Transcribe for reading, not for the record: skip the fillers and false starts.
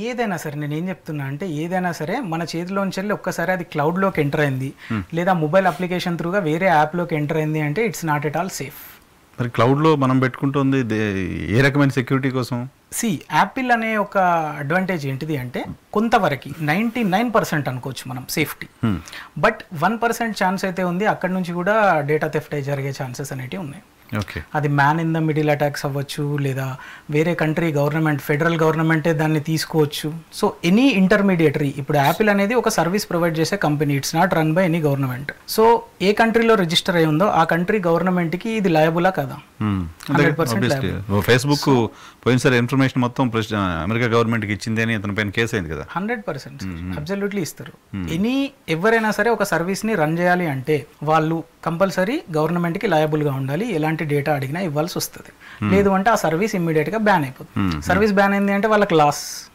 ఏదైనా సరే నేనేం చెప్తున్నా అంటే ఏదైనా సరే మన చేతిలోంచి వెళ్ళి ఒక్కసారి అది క్లౌడ్లోకి ఎంటర్ అయింది లేదా మొబైల్ అప్లికేషన్ త్రూగా వేరే యాప్లోకి ఎంటర్ అయింది అంటే it's not at all safe. మరి క్లౌడ్లో మనం పెట్టుకుంటుంది ఏ రకమైన సెక్యూరిటీ కోసం? యాపిల్ అనే ఒక అడ్వాంటేజ్ ఏంటిది అంటే కొంతవరకు 99% అనుకోవచ్చు మనం సేఫ్టీ, బట్ 1% ఛాన్స్ అయితే ఉంది అక్కడ నుంచి కూడా డేటా థెఫ్ట్ జరిగే ఛాన్సెస్ అనేటివి ఉన్నాయి. అది man in the middle attacks అవ్వచ్చు లేదా వేరే కంట్రీ గవర్నమెంట్ ఫెడరల్ గవర్నమెంటే దాన్ని తీసుకోవచ్చు. సో ఎనీ ఇంటర్మీడియటరీ, ఇప్పుడు యాపిల్ అనేది ఒక సర్వీస్ ప్రొవైడ్ చేసే company, it's not run by any government. So ఏ కంట్రీలో రిజిస్టర్ అయి ఉందో ఆ కంట్రీ గవర్నమెంట్కి ఇది లయబులా కదా? 100% ఫేస్బుక్ పోయినసారి ఇన్ఫర్మేషన్ మొత్తం అమెరికా గవర్నమెంట్కి ఇచ్చింది అని అతని పైన కేసు అయింది కదా. 100% అబ్సల్యూట్లీ ఇస్తారు. ఎవరైనా సరే ఒక సర్వీస్ని రన్ చేయాలి అంటే వాళ్ళు కంపల్సరీ గవర్నమెంట్కి లయబుల్గా ఉండాలి, ఎలాంటి డేటా అడిగినా ఇవ్వాల్సి వస్తుంది. లేదు అంటే ఆ సర్వీస్ ఇమ్మీడియట్గా బ్యాన్ అయిపోతుంది. సర్వీస్ బ్యాన్ అయింది అంటే వాళ్ళకి లాస్.